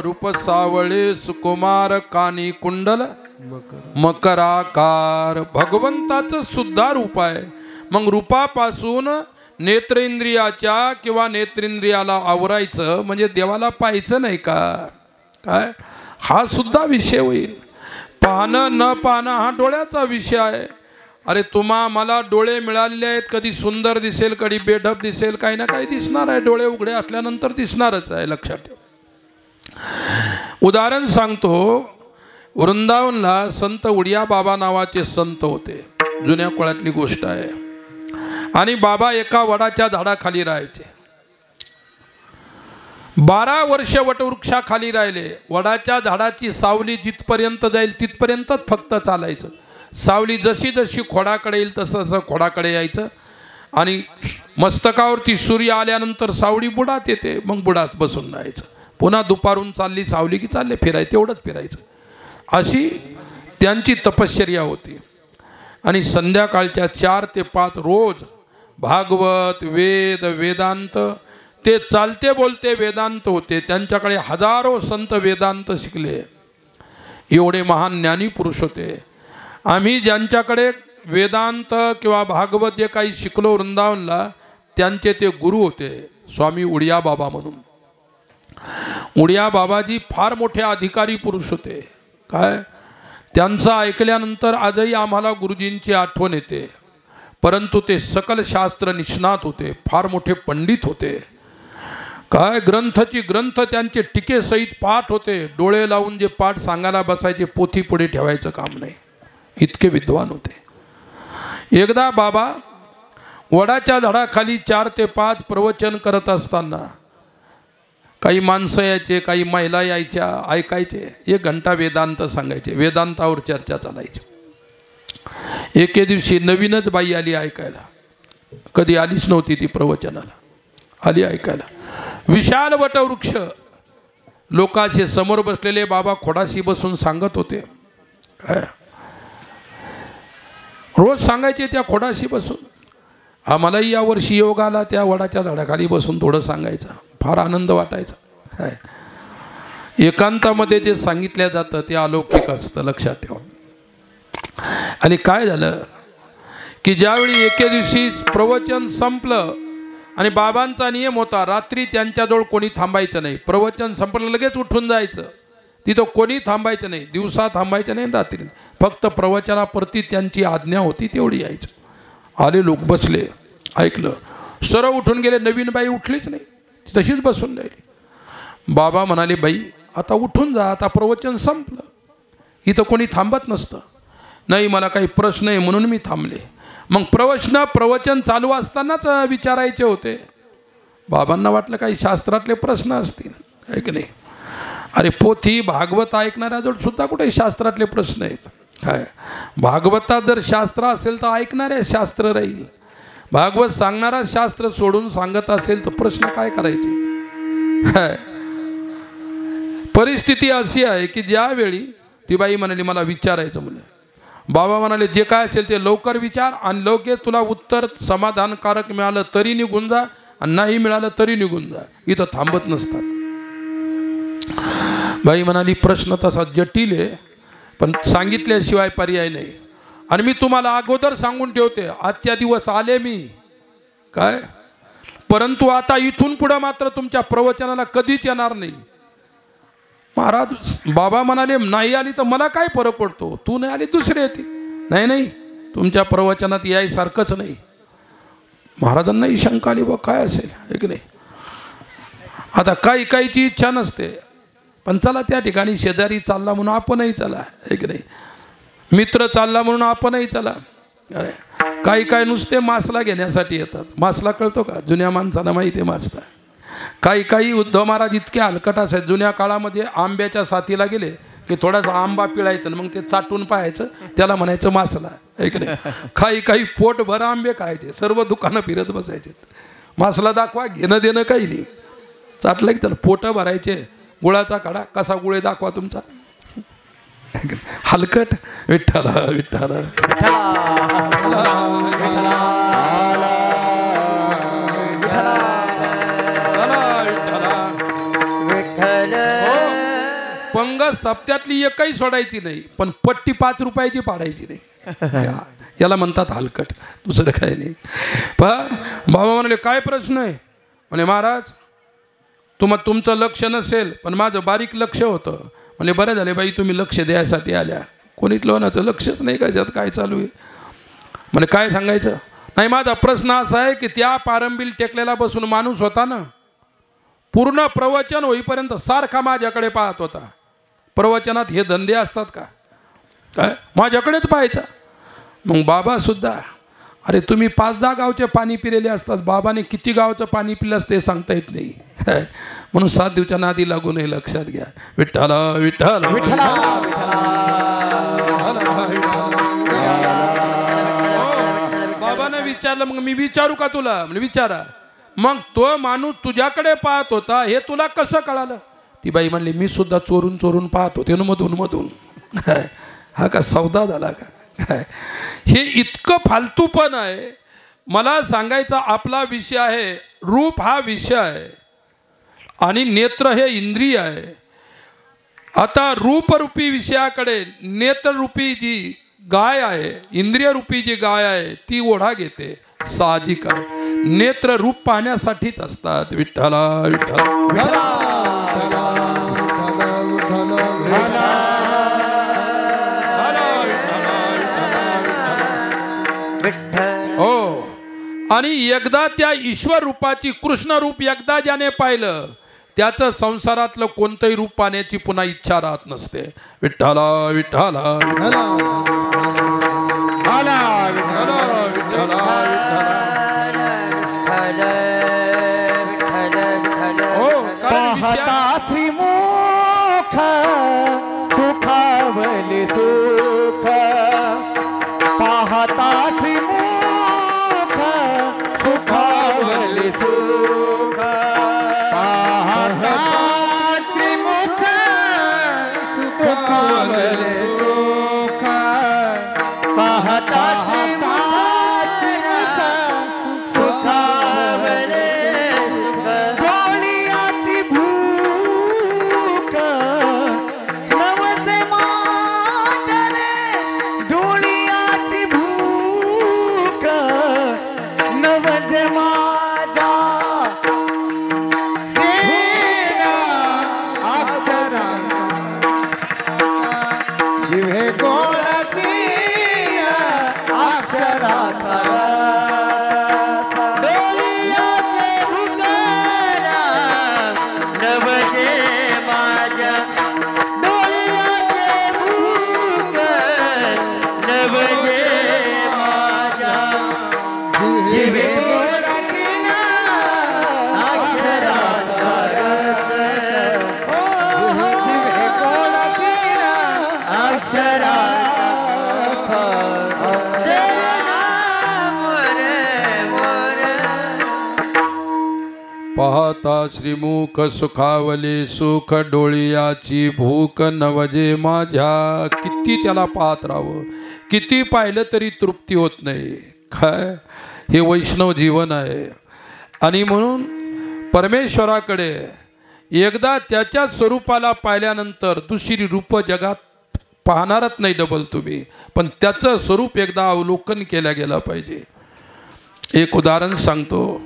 रूप सावळे सुकुमार कानी कुंडल मकराकार. भगवंताचं सुद्धा रूप आहे. मग रूपापासून नेत्रेंद्रियाच्या किंवा नेत्रेंद्रियाला आवरायचं म्हणजे देवाला पाहायचं नाही का काय, हा सुद्धा विषय होईल. पाहणं न पाहणं हा डोळ्याचा विषय आहे. अरे तुम्हा मला डोळे मिळालेले आहेत, कधी सुंदर दिसेल कधी बेढप दिसेल, काही ना काही दिसणार आहे. डोळे उघडे असल्यानंतर दिसणारच आहे, लक्षात ठेव. उदाहरण सांगतो, वृंदावनला संत उडिया बाबा नावाचे संत होते, जुन्या काळातली गोष्ट आहे. आणि बाबा एका वडाच्या झाडाखाली राहायचे. 12 वर्ष वटवृक्षाखाली राहिले. वडाच्या झाडाची सावली जिथपर्यंत जाईल तिथपर्यंतच फक्त चालायचं. सावली जशी जशी खोडाकडे येईल तसं तसं खोडाकडे यायचं. आणि मस्तकावरती सूर्य आल्यानंतर सावली बुडात येते, मग बुडात बसून राहायचं. पुन्हा दुपारून चालली सावली की चालले फिरायचं, तेवढंच फिरायचं. अशी त्यांची तपश्चर्या होती. आणि संध्याकाळच्या 4 ते 5 रोज भागवत वेद वेदांत, ते चालते बोलते वेदांत होते. त्यांच्याकडे हजारो संत वेदांत शिकले. एवढे महान ज्ञानी पुरुष होते. आम्ही ज्यांच्याकडे वेदांत किंवा भागवत जे काही शिकलो वृंदावनला, त्यांचे ते गुरु होते स्वामी उडिया बाबा म्हणून. उडिया बाबाजी फार मोठे अधिकारी पुरुष होते. काय त्यांचं ऐकल्यानंतर आजही आम्हाला गुरुजींची आठवण येते. परंतु ते सकल शास्त्र निष्णात होते, फार मोठे पंडित होते. काय ग्रंथची ग्रंथ त्यांचे टीकेसहित पाठ होते. डोळे लावून जे पाठ सांगायला बसायचे, पोथी पुढे ठेवायचं काम नाही, इतके विद्वान होते. एकदा बाबा वडाच्या झाडाखाली 4 ते 5 प्रवचन करत असताना काही माणसं यायचे, काही महिला यायच्या, ऐकायचे. 1 घंटा वेदांत सांगायचे, वेदांतावर चर्चा चालायची. एके दिवशी नवीनच बाई आली ऐकायला, कधी आलीच नव्हती ती प्रवचनाला, आली ऐकायला. विशाल वटवृक्ष, लोकांचे समोर बसलेले बाबा खोडाशी बसून सांगत होते. रोज सांगायचे त्या खोडाशी बसून. आम्हालाही यावर्षी योग आला, त्या वडाच्या झाडाखाली बसून थोडं सांगायचं, फार आनंद वाटायचा. एकांतामध्ये जे सांगितलं जातं ते अलौकिक असतं, लक्षात ठेवा. आणि काय झालं की ज्यावेळी एके दिवशी प्रवचन संपलं आणि बाबांचा नियम होता रात्री त्यांच्याजवळ कोणी थांबायचं नाही. प्रवचन संपलं लगेच उठून जायचं, तिथं कोणी थांबायचं नाही. दिवसा थांबायचं नाही, रात्री. फक्त प्रवचनाप्रती त्यांची आज्ञा होती, तेवढी यायचं. आले लोक, बसले, ऐकलं, सरळ उठून गेले. नवीन बाई उठलीच नाही, तशीच बसून राहिली. बाबा म्हणाले, बाई आता उठून जा, आता प्रवचन संपलं, इथं कोणी थांबत नसतं. नाही, मला काही प्रश्न आहे म्हणून मी थांबले. मग प्रवचन चालू असतानाच विचारायचे होते. बाबांना वाटलं काही शास्त्रातले प्रश्न असतील, आहे की नाही. अरे पोथी भागवत ऐकणाऱ्याजवळ सुद्धा कुठे शास्त्रातले प्रश्न आहेत. काय भागवतात जर शास्त्र असेल तर ऐकणारे शास्त्र राहील. भागवत सांगणारा शास्त्र सोडून सांगत असेल तर प्रश्न काय करायचे. परिस्थिती अशी आहे की ज्यावेळी ती बाई म्हणाली मला विचारायचं म्हणे. बाबा म्हणाले जे काय असेल ते लवकर विचार आणि लगेच तुला उत्तर समाधानकारक मिळालं तरी निघून जा आणि नाही मिळालं तरी निघून जा, इथं थांबत नसतात. बाई म्हणाली प्रश्न तसा जटिल आहे पण सांगितल्याशिवाय पर्याय नाही. आणि मी तुम्हाला अगोदर सांगून ठेवते, आजच्या दिवस आले मी काय, परंतु आता इथून पुढे मात्र तुमच्या प्रवचनाला कधीच येणार नाही. महाराज बाबा म्हणाले नाही आली तर मला काय फरक पडतो, तू नाही आली दुसरे येतील. नाही नाही, तुमच्या प्रवचनात यायसारखंच नाही. महाराजांनाही शंका आली, बा काय असेल, एक नाही. आता काही काहीची इच्छा नसते, पण चला त्या ठिकाणी शेजारी चालला म्हणून आपणही चला, एक नाही. मित्र चालला म्हणून आपणही चला. काही काय नुसते मासला घेण्यासाठी येतात. मासला कळतो का, जुन्या माणसाला माहिती आहे मासला. काही काही उद्धव महाराज इतके हलकट असायचे. जुन्या काळामध्ये आंब्याच्या साथीला गेले की थोडासा आंबा पिळायचं मग ते चाटून पाहायचं, त्याला म्हणायचं मासला, ऐक नाही. काही काही पोटभर आंबे खायचे, सर्व दुकानं फिरत बसायचे. मासला दाखवा, घेणं देणं काही नाही. चाटलं की त्याला पोटं भरायचे. गुळाचा काढा, कसा गुळ आहे दाखवा तुमचा. हलकट. विठ्ठला विठ्ठला पंग सप्त्यातली एकही सोडायची नाही, पण पट्टी 5 रुपयाची पाडायची नाही. याला म्हणतात हलकट, दुसरं काय नाही. बाबा म्हणाले काय प्रश्न आहे? म्हणे महाराज तुमचं लक्ष नसेल पण माझं बारीक लक्ष होतं. म्हणजे बरं झाले बाई तुम्ही लक्ष द्यायसाठी आल्या, कोणीच लोणाचं लक्षच नाही कशात काय चालू आहे. म्हणजे काय सांगायचं? नाही माझा प्रश्न असा आहे की त्या पारंबील टेकलेला बसून माणूस होता ना, पूर्ण प्रवचन होईपर्यंत सारखा माझ्याकडे पाहत होता. प्रवचनात हे धंदे असतात का? काय माझ्याकडेच पाहायचा. मग बाबासुद्धा, अरे तुम्ही 5-10 गावचे पाणी पिलेले असतात, बाबाने किती गावचं पाणी पिलंस ते सांगता येत नाही. म्हणून 7 दिवसाच्या नादी लागू नये, लक्षात घ्या. विठ्ठल विठ्ठल बाबाने विचारलं, मग मी विचारू का तुला? म्हणजे विचारा. मग तो माणूस तुझ्याकडे पाहत होता हे तुला कसं कळालं? ती बाई म्हणली मी सुद्धा चोरून चोरून पाहत होते मधून मधून. हा का सौदा झाला का? हे इतकं फालतूपण आहे. मला सांगायचा आपला विषय आहे, रूप हा विषय आहे आणि नेत्र हे इंद्रिय आहे. आता रूपरूपी विषयाकडे नेत्ररूपी जी गाय आहे, इंद्रियरूपी जी गाय आहे ती ओढा घेते, साहजिक आहे. नेत्र रूप पाहण्यासाठीच असतात. विठ्ठल विठ्ठल हो. आणि एकदा त्या ईश्वर रूपाची कृष्ण रूप एकदा ज्याने पाहिलं त्याचं संसारातलं कोणतंही रूप पाहण्याची पुन्हा इच्छा राहत नसते. विठ्ठल विठ्ठल श्रीमुख सुखावले सुख पाहता श्रीमुख सुखावले सुख पाहता श्रीमुख सुखावले सुख पाहता पाहता श्रीमुख सुखावले सुख डोळियाची भूक नवजे माझ्या. किती त्याला पाहत राहावं, किती पाहिलं तरी तृप्ती होत नाही. काय हे वैष्णव जीवन आहे. आणि म्हणून परमेश्वराकडे एकदा त्याच्या स्वरूपाला पाहिल्यानंतर दुसरी रूप जगात पाहणारच नाही डबल तुम्ही, पण त्याचं स्वरूप एकदा अवलोकन केलं गेलं पाहिजे. एक उदाहरण सांगतो.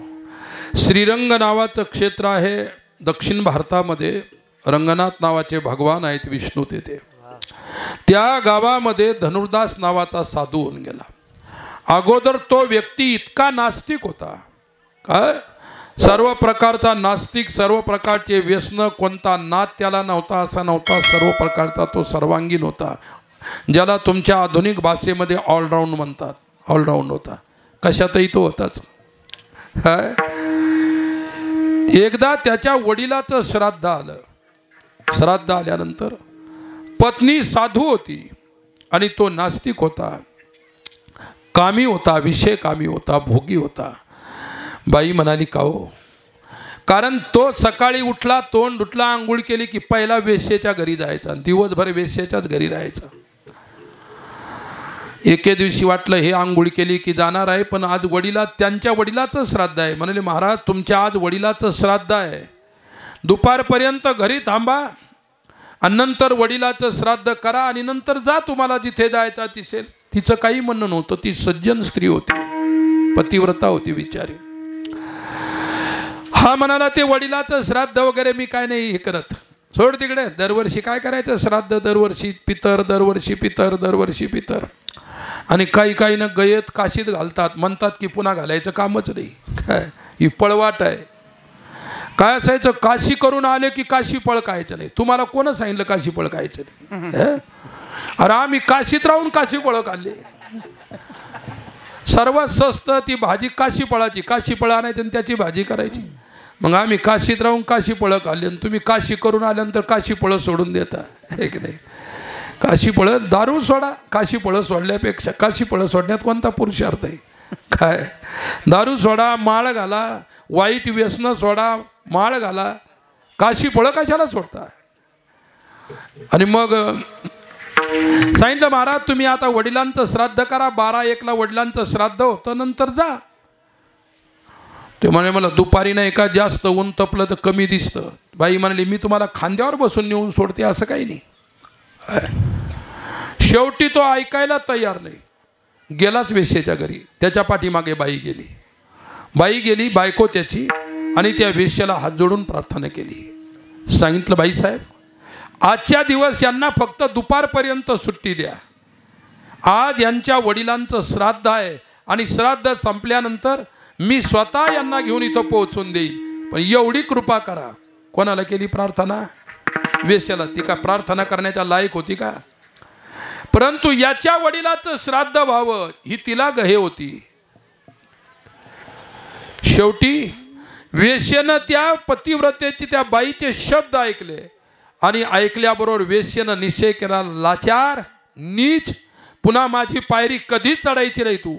श्रीरंग नावाचं क्षेत्र आहे दक्षिण भारतामध्ये. रंगनाथ नावाचे भगवान आहेत विष्णू तेथे. त्या गावामध्ये धनुर्दास नावाचा साधू होऊन गेला. अगोदर तो व्यक्ती इतका नास्तिक होता, काय सर्व प्रकारचा नास्तिक, सर्व प्रकारचे व्यसन, कोणता नाद त्याला नव्हता असा नव्हता. सर्व प्रकारचा तो सर्वांगीण होता, ज्याला तुमच्या आधुनिक भाषेमध्ये ऑलराऊंड म्हणतात. ऑलराऊंड होता, कशातही तो होताच. काय एकदा त्याच्या वडिलाचं श्राद्ध आलं. श्राद्ध आल्यानंतर पत्नी साधू होती आणि तो नास्तिक होता, कामी होता, विषय कामी होता, भोगी होता. बाई म्हणाली का हो? कारण तो सकाळी उठला, तोंड धुतला, आंघोळ केली की पहिला वेश्येच्या घरी जायचा, दिवसभर वेश्येच्याच घरी राहायचा. एके दिवशी वाटलं हे आंघोळ केली की जाणार आहे, पण आज त्यांच्या वडिलाचं श्राद्ध आहे. म्हणाले महाराज तुमच्या आज वडिलाचं श्राद्ध आहे, दुपारपर्यंत घरी थांबा आणि नंतर वडिलाचं श्राद्ध करा आणि नंतर जा तुम्हाला जिथे जायचं दिसेल. तिचं काही म्हणणं नव्हतं. ती सज्जन स्त्री होती, पतिव्रता होती बिचारी. हा म्हणाला ते वडिलाचं श्राद्ध वगैरे मी काय नाही हे करत, सोड तिकडे. दरवर्षी काय करायचं श्राद्ध, दरवर्षी पितर, दरवर्षी पितर, दरवर्षी पितर. आणि काही ना गयत काशीत घालतात, म्हणतात की पुन्हा घालायचं कामच नाही. काय ही पळवाट आहे. काय असायचं, काशी करून आले की काशी पळकायचं नाही. तुम्हाला कोण सांगितलं काशी पळकायचं नाही? अरे आम्ही काशीत राहून काशी पळक आले. सर्वात स्वस्त ती भाजी काशी पळाची. काशी पळ आणायची आणि त्याची भाजी करायची. मग आम्ही काशीत राहून काशी पळक आले आणि तुम्ही काशी करून आल्यानंतर काशी पळ सोडून देता, हे की नाही? काशी पळ दारू सोडा. काशी पळ सोडल्यापेक्षा काशी पळ सोडण्यात कोणता पुरुषार्थ आहे? काय दारू सोडा, माळ घाला, वाईट व्यसन सोडा, माळ घाला. काशी पळ कशाला सोडता? आणि मग सांगितलं महाराज तुम्ही आता वडिलांचं श्राद्ध करा. 12-1ला वडिलांचं श्राद्ध होतं, नंतर जा. ते म्हणे मला दुपारी नाही का जास्त ऊन तपलं तर कमी दिसतं. बाई म्हणाली मी तुम्हाला खांद्यावर बसून नेऊन सोडते असं काही नाही. शेवटी तो ऐकायला तयार नाही, गेलाच वेश्येच्या घरी. त्याच्या पाठीमागे बाई गेली, बायको त्याची. आणि त्या वेश्याला हात जोडून प्रार्थना केली. सांगितलं बाईसाहेब आजच्या दिवस यांना फक्त दुपारपर्यंत सुट्टी द्या. आज यांच्या वडिलांचं श्राद्ध आहे आणि श्राद्ध संपल्यानंतर मी स्वतः यांना घेऊन इथं पोहोचून देईल, पण एवढी कृपा करा. कोणाला केली प्रार्थना? वेश्याला. ती का प्रार्थना करण्याच्या लायक होती का? परंतु याच्या वडिलाचं श्राद्ध व्हावं ही तिला गहे होती. शेवटी वेश्येनं त्या पतिव्रतेचे त्या बाईचे शब्द ऐकले आणि ऐकल्याबरोबर वेश्येनं निश्चय केला, लाचार, नीच, पुन्हा माझी पायरी कधीच चढायची नाही तू.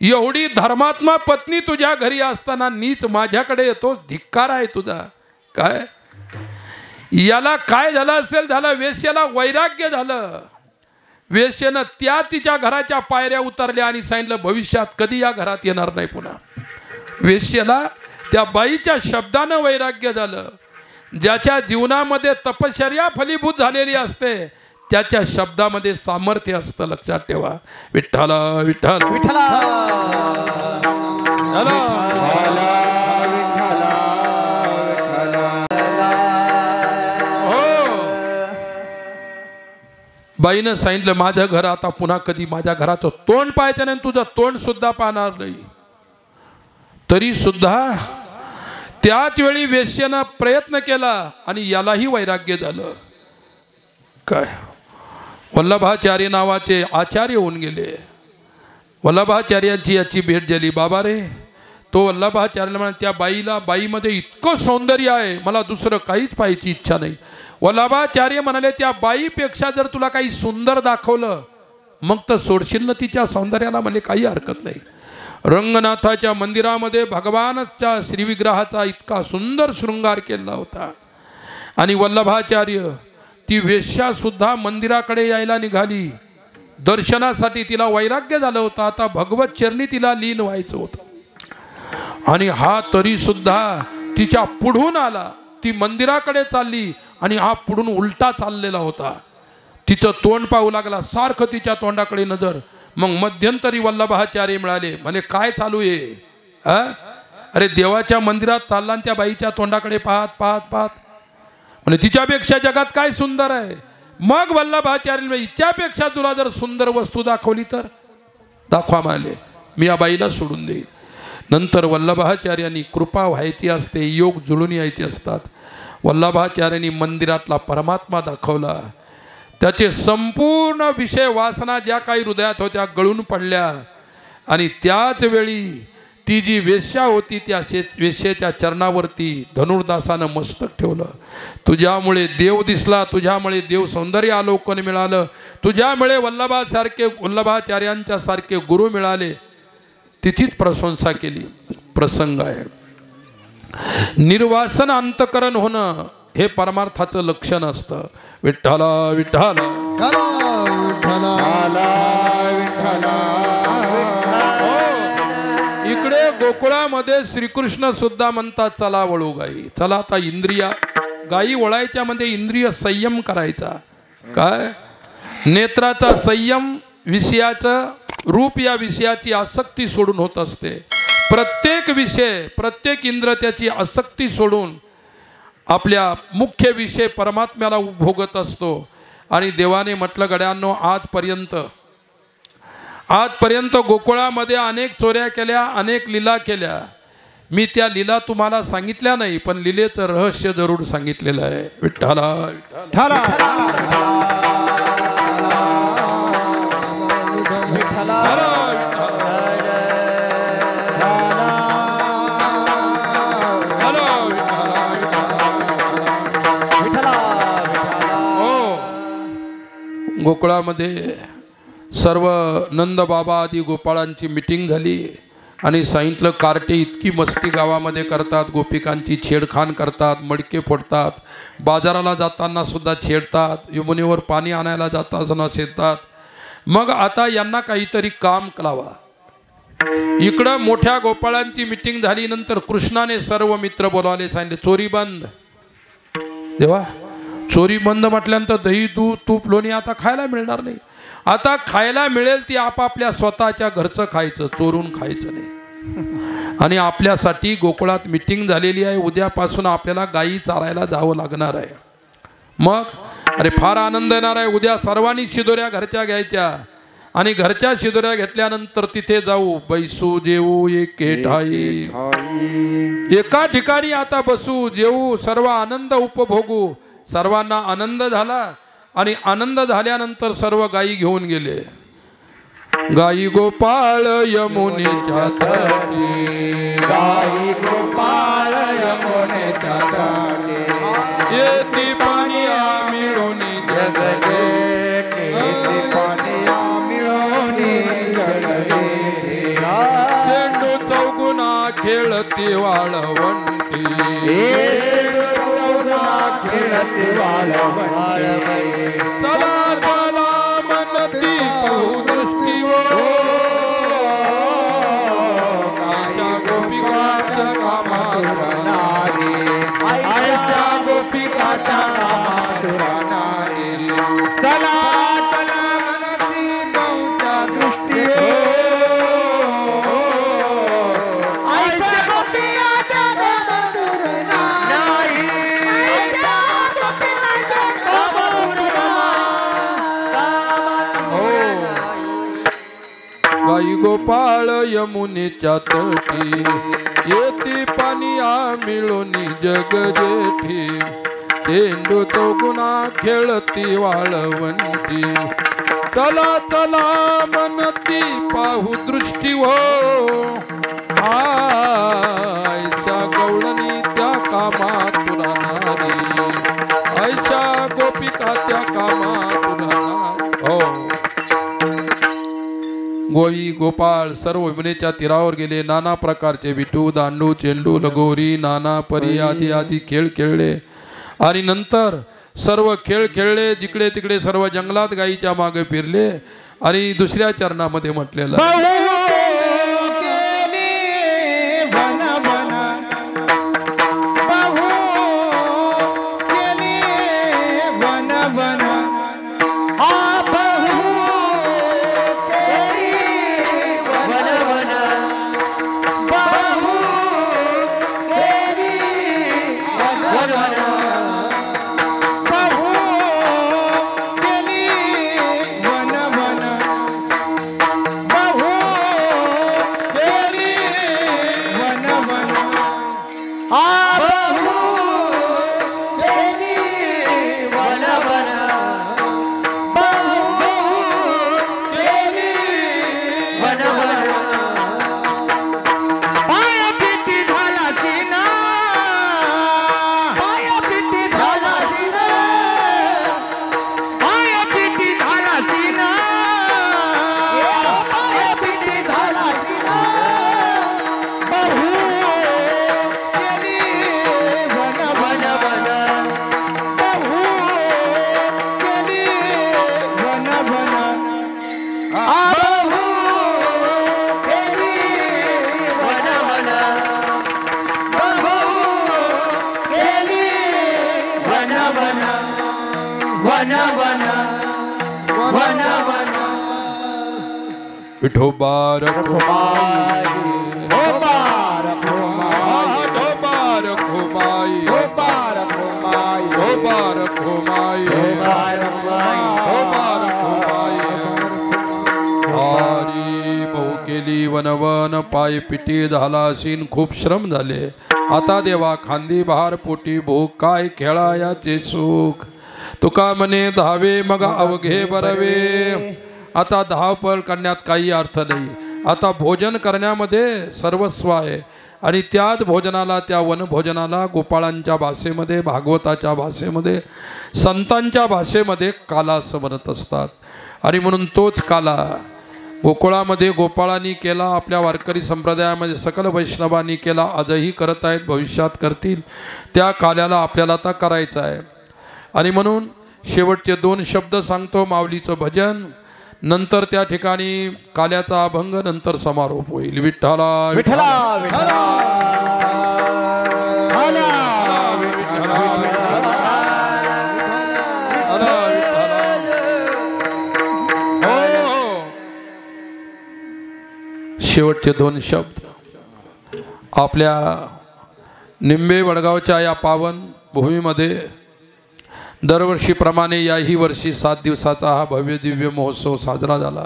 एवढी धर्मात्मा पत्नी तुझ्या घरी असताना नीच माझ्याकडे येतोस, धिक्कार आहे तुझा. काय याला काय झालं असेल, झालं वेश्याला वैराग्य झालं. वेश्येनं त्या तिच्या घराच्या पायऱ्या उतरल्या आणि सांगितलं भविष्यात कधी या घरात येणार नाही पुन्हा. वेश्येला त्या बाईच्या शब्दानं वैराग्य झालं. ज्याच्या जीवनामध्ये तपश्चर्या फलीभूत झालेली असते त्याच्या शब्दामध्ये सामर्थ्य असतं, लक्षात ठेवा. विठ्ठला विठ्ठल विठ्ठला बाईनं सांगितलं माझं घर आता पुन्हा कधी माझ्या घराचं तोंड पाहायचं नाही, तुझं तोंड सुद्धा पाहणार नाही. तरी सुद्धा त्याच वेळी वेश्येनं प्रयत्न केला आणि यालाही वैराग्य झालं. काय वल्लभाचार्य नावाचे आचार्य होऊन गेले. वल्लभाचार्यांची याची भेट झाली. बाबा रे, तो वल्लभाचार्याला म्हणाला त्या बाईमध्ये इतकं सौंदर्य आहे, मला दुसरं काहीच पाहायची इच्छा नाही. वल्लभाचार्य म्हणाले त्या बाईपेक्षा जर तुला काही सुंदर दाखवलं मग तर सोडशील ना तिच्या सौंदर्याला? म्हणजे काही हरकत नाही. रंगनाथाच्या मंदिरामध्ये भगवानच्या श्रीविग्रहाचा इतका सुंदर शृंगार केला होता. आणि वल्लभाचार्य ती वेश्या सुद्धा मंदिराकडे यायला निघाली. दर्शनासाठी तिला वैराग्य झालं होतं. आता भगवत चरणी तिला लीन व्हायचं होतं. आणि हा तरी सुद्धा तिच्या पुढून आला. ती मंदिराकडे चालली आणि हा पुढून उलटा चाललेला होता. तिचं तोंड पाहू लागला, सारखं तिच्या तोंडाकडे नजर. मग मध्यंतरी वल्लभाचार्य मिळाले. म्हणे काय चालू आहे? अरे देवाच्या मंदिरात चालला आणि त्या बाईच्या तोंडाकडे पाहत पाहत पाहत म्हणे तिच्यापेक्षा जगात काय सुंदर आहे? मग वल्लभाचार्य हिच्यापेक्षा तुला जर सुंदर वस्तू दाखवली तर दाखवा म्हणाले, मी या बाईला सोडून देईल. नंतर वल्लभाचार्यांनी कृपा व्हायची असते, योग जुळून यायचे असतात. वल्लभाचार्यांनी मंदिरातला परमात्मा दाखवला. त्याचे संपूर्ण विषय वासना ज्या काही हृदयात होत्या गळून पडल्या. आणि त्याच वेळी ती जी वेश्या होती त्या वेश्येच्या चरणावरती धनुर्दासानं मस्तक ठेवलं. तुझ्यामुळे देव दिसला, तुझ्यामुळे देव सौंदर्य अवलोकन मिळालं, तुझ्यामुळे वल्लभाचार्यांच्या सारखे गुरु मिळाले. तिचीच प्रशंसा केली. प्रसंग आहे. निर्वासन अंतकरण होणं हे परमार्थाचं लक्षण असतं. विठ्ठला विठ्ठला इकडे गोकुळामध्ये श्रीकृष्ण सुद्धा म्हणतात चला वळू गाई. चला आता इंद्रिया गायी वळायच्या मध्ये इंद्रिय संयम करायचा. काय नेत्राचा संयम, विषयाचं रूप या विषयाची आसक्ती सोडून होत असते. प्रत्येक विषय, प्रत्येक इंद्र त्याची आसक्ती सोडून आपल्या मुख्य विषय परमात्म्याला भोगत असतो. आणि देवाने म्हटलं, गड्यांनो, आजपर्यंत गोकुळामध्ये अनेक चोऱ्या केल्या, अनेक लीला केल्या. मी त्या लीला तुम्हाला सांगितल्या नाही, पण लीलेचं रहस्य जरूर सांगितलेलं आहे. विठ्ठला विठ्ठला गोकुळामध्ये सर्व नंद बाबा आदी गोपाळांची मिटिंग झाली आणि सांगितलं, कार्टे इतकी मस्ती गावामध्ये करतात, गोपिकांची छेडखान करतात, मडके फोडतात, बाजाराला जाताना सुद्धा छेडतात, यमुनेवर पाणी आणायला जाताना छेडतात. मग आता यांना काहीतरी काम करावा. इकडं मोठ्या गोपाळांची मिटिंग झाल्यानंतर कृष्णाने सर्व मित्र बोलावले, सांगितले, चोरी बंद. देवा, चोरी बंद म्हटल्यानंतर दही, दूध, तूप, लोणी आता खायला मिळणार नाही. आता खायला मिळेल ती आपापल्या स्वतःच्या घरचं खायचं, चोरून खायचं नाही. आणि आपल्यासाठी गोकुळात मिटिंग झालेली आहे. उद्यापासून आपल्याला गायी चारायला जावं लागणार आहे. मग अरे फार आनंद येणार आहे. उद्या सर्वांनी शिदोऱ्या घरच्या घ्यायच्या आणि घरच्या शिदोऱ्या घेतल्यानंतर तिथे जाऊ, बैसू, जेवू एके ठाई, एका ठिकाणी आता बसू, जेवू, सर्व आनंद उपभोगू. सर्वांना आनंद झाला आणि आनंद झाल्यानंतर सर्व गायी घेऊन गेले. गायी गोपाळ यमुनेच्या तटी, गाई गोपाळ यमुनेच्या तटी, येती पाणी मिळून जग जेठी, येती पाणी मिळून जग जेठी. चेंडू चौगुना खेळती वाळवंटी, खेळती वाळवंटी. चला चला मनती पाहू दृष्टीवर, आयशा गोपिकाच्या कामात नारी, आयशा गोपिकाच्या कामात नारी. चला चला मनती पाहूच्या दृष्टीवर, आयशा गोपिकाच्या कामात नारी, आयशा गोपिकाच्या कामात गाई गोपाळ यमुनेच्या तटी, येती पाणी मिळून जग जेठी. चेंडू चौगुना खेळती वाळवंटी, चला चला मनती पाहू दृष्टी हो. आयशा गवळणी त्या कामात राहणारी, आयशा गोपिका त्या कामात राहणार. हो, गोई गोपाळ सर्व यमुनेच्या तीरावर गेले. नाना प्रकारचे विटू, दांडू, चेंडू, लगोरी, नाना परी आदी आदी खेळ खेळले. आणि नंतर सर्व खेळ खेळले. जिकडे तिकडे सर्व जंगलात गायीच्या मागे फिरले. आणि दुसऱ्या चरणामध्ये म्हटलेलं, वन वन वन वन विठोबा रखुमाई ढोबा रखुमाई ढोबा रखुमाई ढोबा रखुमाई ढोबा रखुमाई ढोबा रखुमाई ढोबा रखुमाई हरी बहु केली वनवन पाय पिटी झाला असीन खूप श्रम झाले आता देवा खांदी बहार पोटी भोग काय खेळायाचे सुख तुका म्हणे धावे मग अवघे बरवे आता धावपळ करण्यात काही अर्थ नाही आता भोजन करण्यामध्ये सर्वस्व आहे आणि त्याच भोजनाला त्या वनभोजनाला गोपाळांच्या भाषेमध्ये भागवताच्या भाषेमध्ये संतांच्या भाषेमध्ये काला असं म्हणत असतात आणि म्हणून तोच काला गोकुळामध्ये गोपाळांनी केला आपल्या वारकरी संप्रदायामध्ये सकल वैष्णवांनी केला आजही करत आहेत भविष्यात करतील त्या काल्याला आपल्याला आता करायचं आहे आणि म्हणून शेवटचे 2 शब्द सांगतो माऊलीचं भजन नंतर त्या ठिकाणी काल्याचा अभंग नंतर समारोप होईल विठ्ठला विठ्ठला विठ्ठला शेवटचे 2 शब्द आपल्या निंबे वडगावच्या या पावन भूमीमध्ये दरवर्षीप्रमाणे याही वर्षी 7 दिवसाचा हा भव्य दिव्य महोत्सव साजरा झाला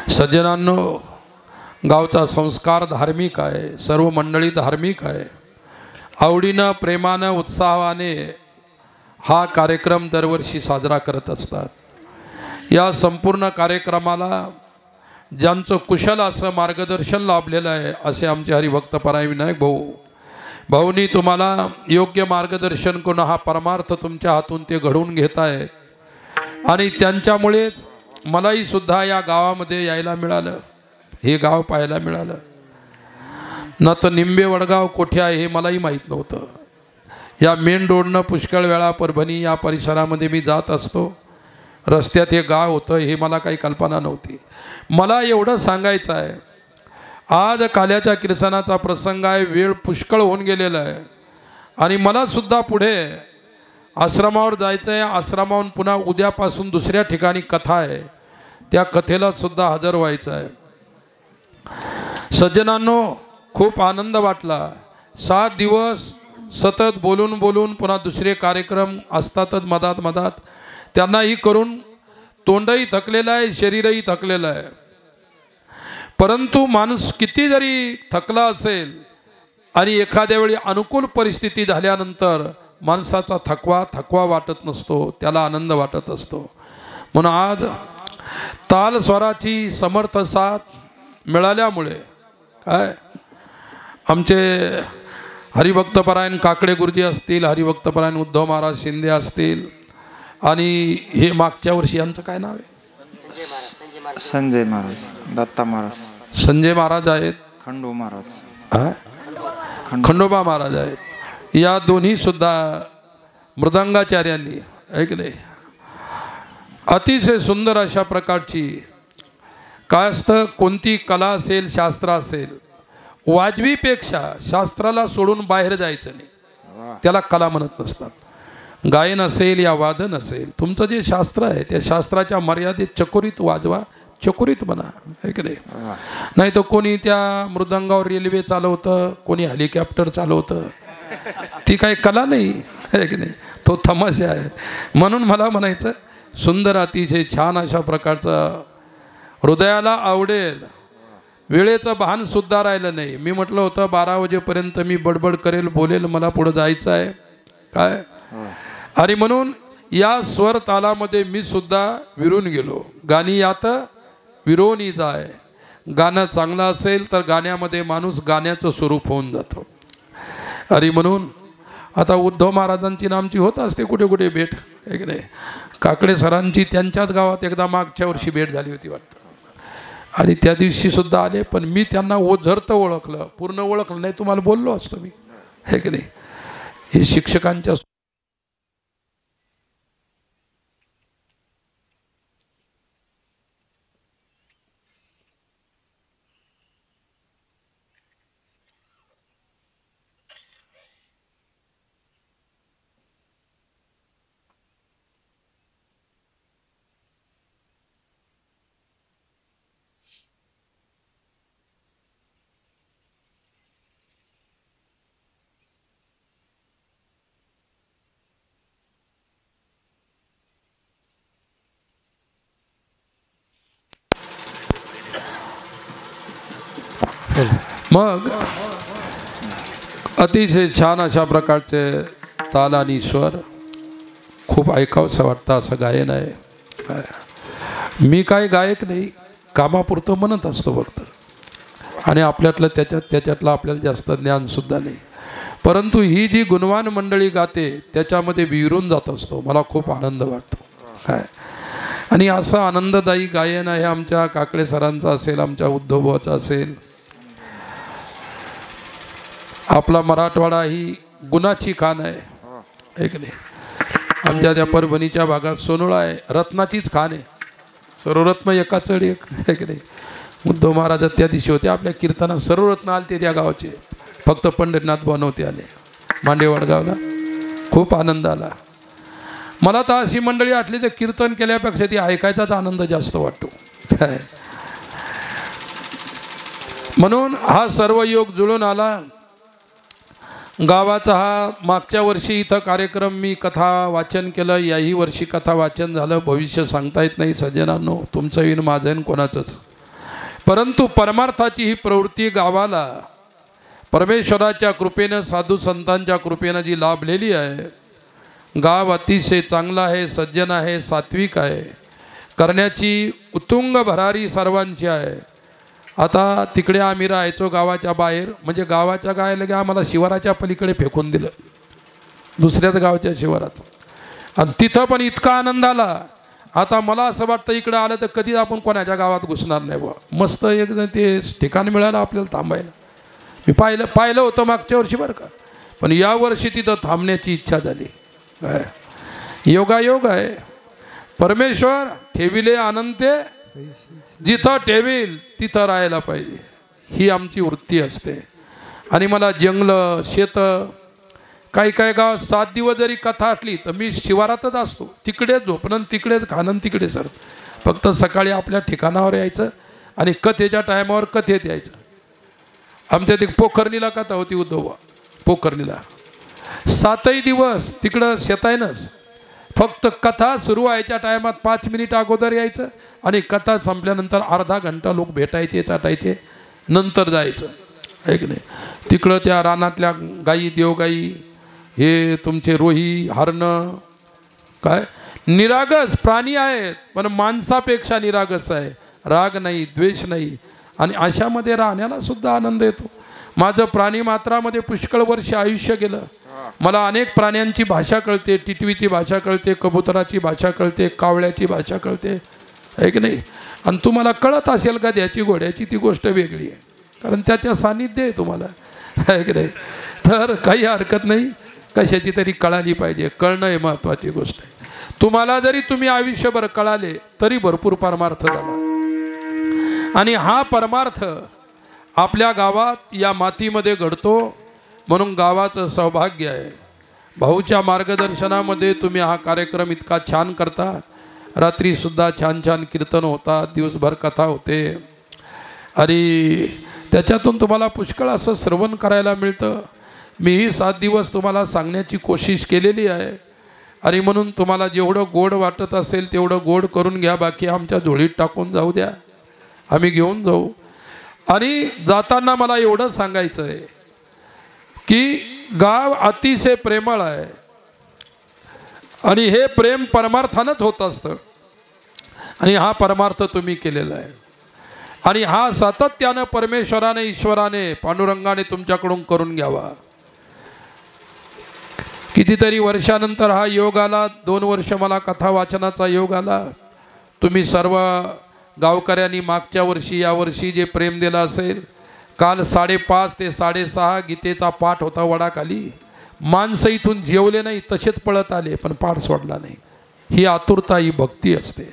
सज्जनांनो गावचा संस्कार धार्मिक आहे सर्व मंडळी धार्मिक आहे आवडीनं प्रेमानं उत्साहाने हा कार्यक्रम दरवर्षी साजरा करत असतात या संपूर्ण कार्यक्रमाला ज्यांचं कुशल असं मार्गदर्शन लाभलेलं आहे असे आमचे हरिभक्तपरायण विनायक भाऊनी तुम्हाला योग्य मार्गदर्शन करून हा परमार्थ तुमच्या हातून ते घडवून घेत आहेत आणि त्यांच्यामुळेच मलाही सुद्धा या गावामध्ये यायला मिळालं हे गाव पाहायला मिळालं न तर निंबे वडगाव कोठे आहे हे मलाही माहीत नव्हतं या मेन रोडनं पुष्कळ वेळा परभणी या परिसरामध्ये मी जात असतो रस्त्यात हे गाव होतं हे मला काही कल्पना नव्हती मला एवढं सांगायचं आहे आज काल्याच्या कीर्तनाचा प्रसंग आहे वेळ पुष्कळ होऊन गेलेला आहे आणि मला सुद्धा पुढे आश्रमावर जायचं आहे आश्रमावरून पुन्हा उद्यापासून दुसऱ्या ठिकाणी कथा आहे त्या कथेला सुद्धा हजर व्हायचं आहे सज्जनांनो खूप आनंद वाटला 7 दिवस सतत बोलून बोलून पुन्हा दुसरे कार्यक्रम असतातच मधात त्यांनाही करून तोंडही थकलेलं आहे शरीरही थकलेलं आहे परंतु माणूस किती जरी थकला असेल आणि एखाद्या वेळी अनुकूल परिस्थिती झाल्यानंतर माणसाचा थकवा वाटत नसतो त्याला आनंद वाटत असतो म्हणून आज ताल स्वराची समर्थ साथ मिळाल्यामुळे काय आमचे हरिभक्तपरायण काकडे गुरुजी असतील हरिभक्तपरायण उद्धव महाराज शिंदे असतील आणि हे मागच्या वर्षी यांचं काय नाव आहे संजय महाराज दत्ता महाराज संजय महाराज आहेत खंडू महाराज खंडोबा महाराज आहेत या दोन्ही सुद्धा मृदंगाचार्यांनी ऐकले अतिशय सुंदर अशा प्रकारची काय असतं कोणती कला असेल शास्त्र असेल वाजवीपेक्षा शास्त्राला सोडून बाहेर जायचं नाही त्याला कला म्हणत नसतात गायन असेल या वादन असेल तुमचं जे शास्त्र आहे त्या शास्त्राच्या मर्यादेत चकोरीत वाजवा चकोरीत म्हणा ऐकले नाही तर कोणी त्या मृदंगावर रेल्वे चालवतं कोणी हेलिकॉप्टर चालवतं ती काही कला नाही की नाही तो तमाशा आहे म्हणून मला म्हणायचं सुंदर अतिशय छान अशा प्रकारचं हृदयाला आवडेल वेळेचं भानसुद्धा राहिलं नाही मी म्हटलं होतं 12 वाजेपर्यंत मी बडबड करेल बोलेल मला पुढं जायचं आहे काय आणि म्हणून या स्वर तालामध्ये मी सुद्धा विरून गेलो गाणी यात विरोनी जाय गाणं चांगलं असेल तर गाण्यामध्ये माणूस गाण्याचं स्वरूप होऊन जातो आणि म्हणून आता उद्धव महाराजांची नामची होत असते कुठे कुठे भेट आहे की नाही काकडे सरांची त्यांच्याच गावात एकदा मागच्या वर्षी भेट झाली होती वाटतं आणि त्या दिवशी सुद्धा आले पण मी त्यांना ओझरतं ओळखलं पूर्ण ओळखलं नाही तुम्हाला बोललो असतो मी आहे की नाही हे शिक्षकांच्या मग अतिशय छान अशा प्रकारचे ताल आणि स्वर खूप ऐकावंसं वाटतं असं गायन आहे. मी काय गायक नाही, कामापुरतं म्हणत असतो फक्त, आणि आपल्यातलं त्याच्यातलं आपल्याला जास्त ज्ञानसुद्धा नाही. परंतु ही जी गुणवान मंडळी गाते त्याच्यामध्ये विरून जात असतो, मला खूप आनंद वाटतो काय. आणि असं आनंददायी गायन आहे आमच्या काकडे सरांचं असेल, आमच्या उद्धवभावाचं असेल. आपला मराठवाडा ही गुणाची खाण आहे एक नाही. आमच्या त्या परभणीच्या भागात सोनोळा आहे, रत्नाचीच खाण आहे. सर्वरत्न एका चढ एक नाही. उद्धव महाराज त्या दिवशी होते, आपल्या कीर्तनात सर्वरत्न आले त्या गावाचे, फक्त पंढरीनाथ बनवते आले मांडेवाडगावला. खूप आनंद आला मला तर. अशी मंडळी आठली तर कीर्तन केल्यापेक्षा ती ऐकायचाच आनंद जास्त वाटतो काय. म्हणून हा सर्व योग जुळून आला. गावाचा हा मागच्या वर्षी इथं कार्यक्रम मी कथा वाचन केलं, याही वर्षी कथा वाचन झालं. भविष्य सांगता येत नाही सज्जनांनो, तुमचं येईन माझं येईन कोणाचंच. परंतु परमार्थाची ही प्रवृत्ती गावाला परमेश्वराच्या कृपेनं, साधू संतांच्या कृपेनं जी लाभलेली आहे. गाव अतिशय चांगला आहे, सज्जन आहे, सात्विक आहे, करण्याची उत्तुंग भरारी सर्वांची आहे. आता तिकडे आम्ही राहायचो गावाच्या बाहेर, म्हणजे गावाच्या गायला की आम्हाला शिवाराच्या पलीकडे फेकून दिलं दुसऱ्याच गावच्या शिवारात, आणि तिथं पण इतका आनंद आला. आता मला असं वाटतं इकडं आलं तर कधी आपण कोणाच्या गावात घुसणार नाही बा. मस्त एकदम ते ठिकाण मिळालं आपल्याला थांबायला. मी पाहिलं होतं मागच्या वर्षी बरं का, पण यावर्षी तिथं थांबण्याची इच्छा झाली. योगायोग आहे. परमेश्वर ठेविले अनंते, जिथं ठेवील तिथं राहायला पाहिजे, ही आमची वृत्ती असते. आणि मला जंगलं शेतं काही काही गावात 7 दिवस जरी कथा असली तर मी शिवारातच असतो, तिकडेच झोपणं तिकडेच खाणं तिकडे सर. फक्त सकाळी आपल्या ठिकाणावर यायचं आणि कथेच्या टायमावर कथेत यायचं. आमच्या ते पोखरणीला कथा होती उद्धव पोखरणीला, 7ही दिवस तिकडं शेतायनच. फक्त कथा सुरू व्हायच्या टायमात 5 मिनिट अगोदर यायचं आणि कथा संपल्यानंतर अर्धा घंटा लोक भेटायचे चाटायचे, नंतर जायचं आहे की नाही. तिकडं त्या रानातल्या गाई देवगाई, हे तुमचे रोही हरणं काय निरागस प्राणी आहेत, पण माणसापेक्षा निरागस आहे. राग नाही, द्वेष नाही, आणि अशामध्ये राहण्याला सुद्धा आनंद येतो. माझं प्राणी मात्रामध्ये पुष्कळ वर्ष आयुष्य गेलं. मला अनेक प्राण्यांची भाषा कळते, टिटवीची भाषा कळते, कबुतराची भाषा कळते, कावळ्याची भाषा कळते आहे की नाही. आणि तुम्हाला कळत असेल का त्याची घोड्याची, ती गोष्ट वेगळी आहे, कारण त्याच्या सान्निध्य आहे तुम्हाला आहे की नाही. तर काही हरकत नाही, कशाची तरी कळाली पाहिजे. कळणं हे महत्त्वाची गोष्ट आहे. तुम्हाला जरी तुम्ही आयुष्यभर कळाले तरी भरपूर परमार्थ झाला. आणि हा परमार्थ आपल्या गावात या मातीमध्ये घडतो, म्हणून गावाचं सौभाग्य आहे. भाऊच्या मार्गदर्शनामध्ये तुम्ही हा कार्यक्रम इतका छान करता. रात्रीसुद्धा छान छान कीर्तन होतात, दिवसभर कथा होते, आणि त्याच्यातून तुम्हाला पुष्कळ असं श्रवण करायला मिळतं. मीही 7 दिवस तुम्हाला सांगण्याची कोशिश केलेली आहे, आणि म्हणून तुम्हाला जेवढं गोड वाटत असेल तेवढं गोड करून घ्या. बाकी आमच्या झोळीत टाकून जाऊ द्या, आम्ही घेऊन जाऊ. आणि जाताना मला एवढं सांगायचं आहे की गाव अतिशय प्रेमळ आहे, आणि हे प्रेम परमार्थानंच होत असतं. आणि हा परमार्थ तुम्ही केलेला आहे, आणि हा सातत्यानं परमेश्वराने, ईश्वराने, पांडुरंगाने तुमच्याकडून करून घ्यावा. कितीतरी वर्षानंतर हा योग आला. 2 वर्ष मला कथा वाचनाचा योग आला. तुम्ही सर्व गावकऱ्यांनी मागच्या वर्षी यावर्षी जे प्रेम दिलं असेल. काल 5:30 ते 6:30 गीतेचा पाठ होता वडाखाली. माणसं इथून जेवले नाही, तसेच पळत आले, पण पाठ सोडला नाही. ही आतुरता, ही भक्ती असते.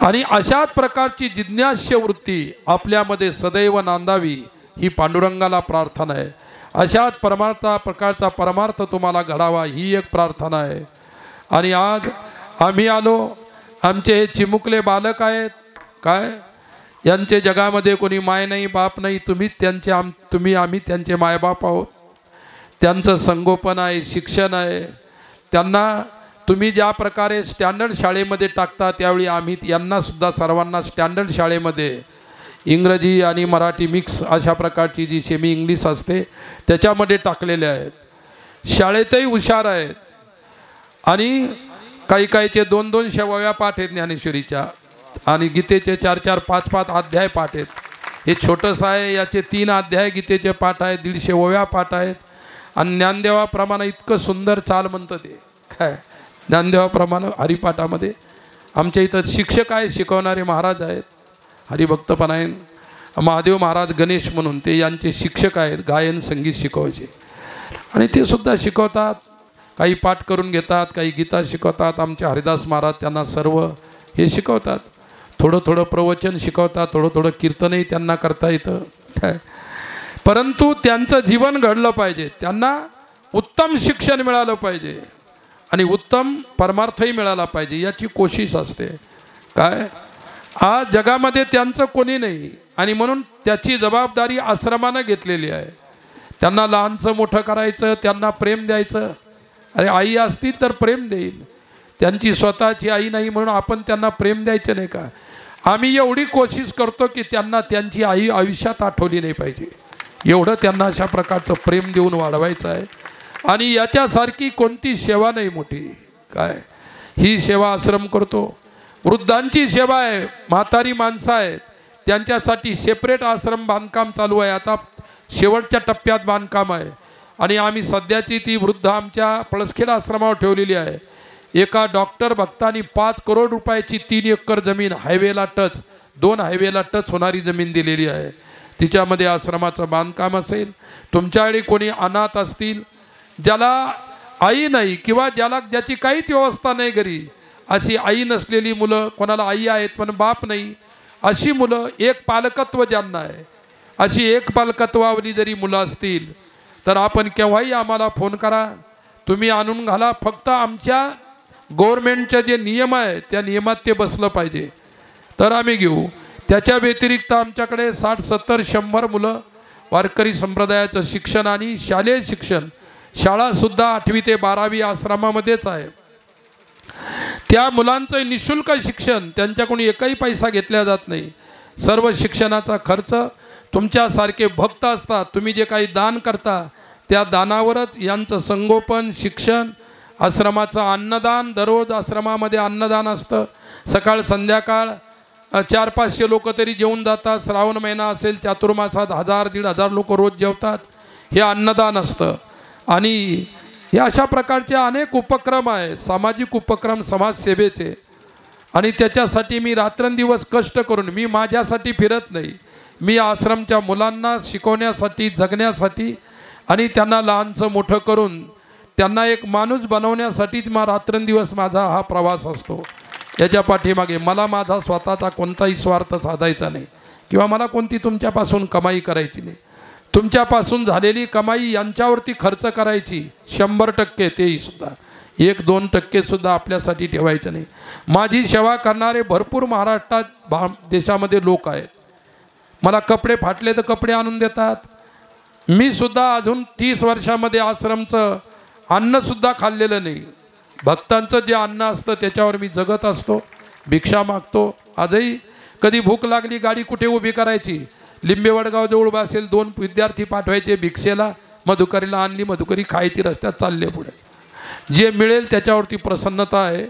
आणि अशाच प्रकारची जिज्ञास्य वृत्ती आपल्यामध्ये सदैव नांदावी, ही पांडुरंगाला प्रार्थना आहे. अशाच प्रकारचा परमार्थ तुम्हाला घडावा, ही एक प्रार्थना आहे. आणि आज आम्ही आलो, आमचे हे चिमुकले बालक आहेत काय, यांचे जगामध्ये कोणी माय नाही, बाप नाही. तुम्हीच त्यांचे आम्ही त्यांचे मायबाप आहोत. त्यांचं संगोपन आहे, शिक्षण आहे. त्यांना तुम्ही ज्या प्रकारे स्टँडर्ड शाळेमध्ये टाकता, त्यावेळी आम्ही यांनासुद्धा सर्वांना स्टँडर्ड शाळेमध्ये इंग्रजी आणि मराठी मिक्स अशा प्रकारची जी सेमी इंग्लिश असते त्याच्यामध्ये टाकलेले आहेत. शाळेतही हुशार आहेत आणि काही काहीचे 2-2 शेवया पाठ आहेत ज्ञानेश्वरीच्या आणि गीतेचे 4-4, 5-5 अध्याय पाठ आहेत. हे छोटंसं आहे, याचे 3 अध्याय गीतेचे पाठ आहेत, 150 ओव्या पाठ आहेत आणि ज्ञानदेवाप्रमाणे इतकं सुंदर चाल म्हणतं ते काय ज्ञानदेवाप्रमाणे हरिपाठामध्ये. आमच्या इथं शिक्षक आहेत, शिकवणारे महाराज आहेत, हरिभक्तपणायन महादेव महाराज गणेश म्हणून ते यांचे शिक्षक आहेत, गायन संगीत शिकवायचे आणि ते सुद्धा शिकवतात. काही पाठ करून घेतात, काही गीता शिकवतात. आमचे हरिदास महाराज त्यांना सर्व हे शिकवतात. थोडं थोडं प्रवचन शिकवतात, थोडं थोडं कीर्तनही त्यांना करता येतं काय. परंतु त्यांचं जीवन घडलं पाहिजे, त्यांना उत्तम शिक्षण मिळालं पाहिजे आणि उत्तम परमार्थही मिळाला पाहिजे याची कोशिश असते काय. आज जगामध्ये त्यांचं कोणी नाही आणि म्हणून त्याची जबाबदारी आश्रमानं घेतलेली आहे. त्यांना लहानचं मोठं करायचं, त्यांना प्रेम द्यायचं. अरे आई असतील तर प्रेम देईल, त्यांची स्वतःची आई नाही म्हणून आपण त्यांना प्रेम द्यायचं नाही का. आम्ही एवढी कोशिश करतो की त्यांना त्यांची आई आयुष्यात आठवली नाही पाहिजे, एवढं त्यांना अशा प्रकारचं प्रेम देऊन वाढवायचं आहे. आणि याच्यासारखी कोणती सेवा नाही मोठी काय. ही सेवा आश्रम करतो. वृद्धांची सेवा आहे, म्हातारी माणसं आहेत त्यांच्यासाठी सेपरेट आश्रम बांधकाम चालू आहे, आता शेवटच्या टप्प्यात बांधकाम आहे. आणि आम्ही सध्याची ती वृद्ध आमच्या पळसखेड आश्रमावर ठेवलेली आहे. एका डॉक्टर भक्तांनी 5 करोड रुपयाची 3 एकर जमीन हायवेला टच 2 हायवेला टच होणारी जमीन दिलेली आहे. तिच्यामध्ये आश्रमाचं बांधकाम असेल. तुमच्याकडे कोणी अनाथ असतील, ज्याला आई नाही किंवा ज्याची काहीच व्यवस्था नाही घरी, अशी आई नसलेली मुलं, कोणाला आई आहेत पण बाप नाही, अशी मुलं, एक पालकत्व ज्यांना आहे, अशी एक पालकत्वावरी जरी मुलं असतील तर आपण केव्हाही आम्हाला फोन करा, तुम्ही आणून घाला. फक्त आमच्या गव्हर्मेंटचे जे नियम आहे त्या नियमात ते बसलं पाहिजे तर आम्ही घेऊ. त्याच्या व्यतिरिक्त आमच्याकडे 60, 70, 100 मुलं वारकरी संप्रदायाचं शिक्षण आणि शालेय शिक्षण, शाळासुद्धा 8वी ते 12वी आश्रमामध्येच आहे. त्या मुलांचं निःशुल्क शिक्षण, त्यांच्याकडून एकही पैसा घेतला जात नाही. सर्व शिक्षणाचा खर्च तुमच्यासारखे भक्त असतात, तुम्ही जे काही दान करता त्या दानावरच यांचं संगोपन, शिक्षण, आश्रमाचं अन्नदान. दररोज आश्रमामध्ये अन्नदान असतं, सकाळ संध्याकाळ 400-500 लोक तरी जेवून जातात. श्रावण महिना असेल, चातुर्मासात 1000-1500 लोक रोज जेवतात. हे अन्नदान असतं. आणि हे अशा प्रकारचे अनेक उपक्रम आहे, सामाजिक उपक्रम, समाजसेवेचे. आणि त्याच्यासाठी मी रात्रंदिवस कष्ट करून, मी माझ्यासाठी फिरत नाही, मी आश्रमच्या मुलांना शिकवण्यासाठी, जगण्यासाठी आणि त्यांना लहानचं मोठं करून त्यांना एक माणूस बनवण्यासाठीच रात्रंदिवस माझा हा प्रवास असतो. याच्या पाठीमागे मला माझा स्वतःचा कोणताही स्वार्थ साधायचा नाही किंवा मला कोणती तुमच्यापासून कमाई करायची नाही. तुमच्यापासून झालेली कमाई यांच्यावरती खर्च करायची 100%, तेही सुद्धा 1-2% सुद्धा आपल्यासाठी ठेवायचं नाही. माझी सेवा करणारे भरपूर महाराष्ट्रात देशामध्ये लोक आहेत. मला कपडे फाटले तर कपडे आणून देतात. मी सुद्धा अजून 30 वर्षामध्ये आश्रमचं अन्नसुद्धा खाल्लेलं नाही. भक्तांचं जे अन्न असतं त्याच्यावर मी जगत असतो, भिक्षा मागतो. आजही कधी भूक लागली, गाडी कुठे उभी करायची, लिंबेवडगावजवळ उभा असेल, 2 विद्यार्थी पाठवायचे भिक्षेला, मधुकरीला आणली, मधुकरी खायची, रस्त्यात चालले पुढे. जे मिळेल त्याच्यावरती प्रसन्नता आहे.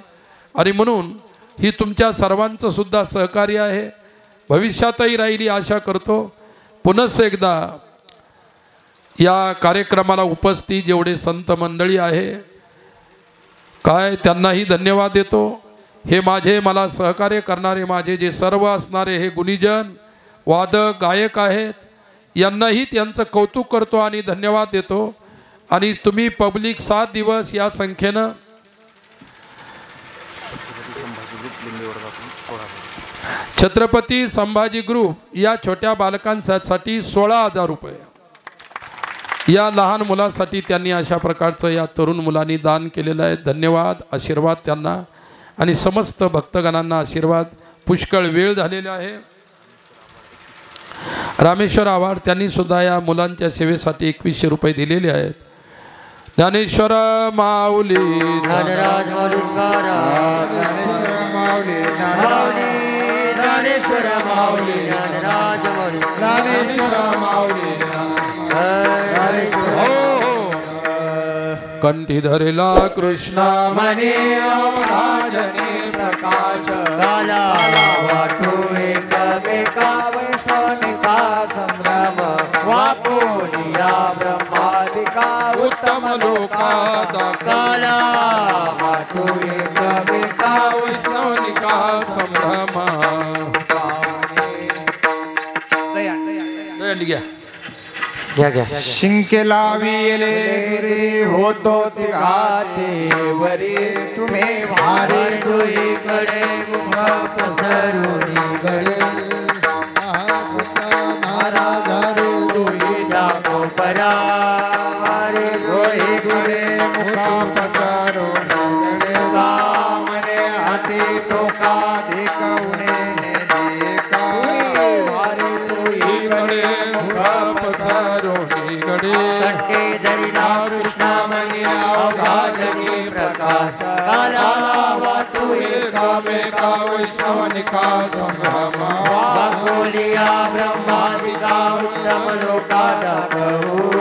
आणि म्हणून ही तुमच्या सर्वांचं सुद्धा सहकार्य आहे, भविष्यातही राहिली आशा करतो. पुनश्च एकदा या कार्यक्रमाला उपस्थित जेवढे संत मंडळी आहे काय त्यांनाही धन्यवाद देतो. हे मला सहकार्य करणारे माझे जे सर्व असणारे हे गुणीजन, वादक, गायक आहेत, यांनाही त्यांचं कौतुक करतो आणि धन्यवाद देतो. आणि तुम्ही पब्लिक 7 दिवस या संख्येनं छत्रपती संभाजी ग्रुप या छोट्या बालकांसाठी 16,000 रुपये या लहान मुलासाठी त्यांनी अशा प्रकारचं या तरुण मुलांनी दान केलेलं आहे. धन्यवाद, आशीर्वाद त्यांना आणि समस्त भक्तगणांना आशीर्वाद. पुष्कळ वेळ झालेला आहे. रामेश्वर आव्हाड त्यांनी सुद्धा या मुलांच्या सेवेसाठी 2100 रुपये दिलेले आहेत. ज्ञानेश्वर माऊली, धनराज माऊली, ज्ञानेश्वर माऊली ज्ञानराज म्हणून ज्ञानेश्वर माऊली कंठी धरला कृष्णा मने अवघाजने प्रकाश काला वाटू एकमेका वैष्णवनिका संभ्रम वाकोनिया ब्रह्मादिका उत्तम लोका काला वाटू एकमेका वैष्णवनिका संभ्रमा दयांडी घ्या घ्या घ्या शिंके लाविले रे होतो तिघाचे वरी तुम्ही भारे तुईकडे मुख पसरून गळे महाराज तुई दाखो परा हरे रोही गुरे मुखा पसारो मने हाती टोका देखवणे देखा वारे चोही गडे मुखा पसारो गडे कंठे धरिला कृष्णा मनी अवघाजनी प्रकाश काला वाटू एकामेका वैष्णवनिका संभ्रमा बाकोलिया ब्रह्मादिका उत्तम लोका दाखवू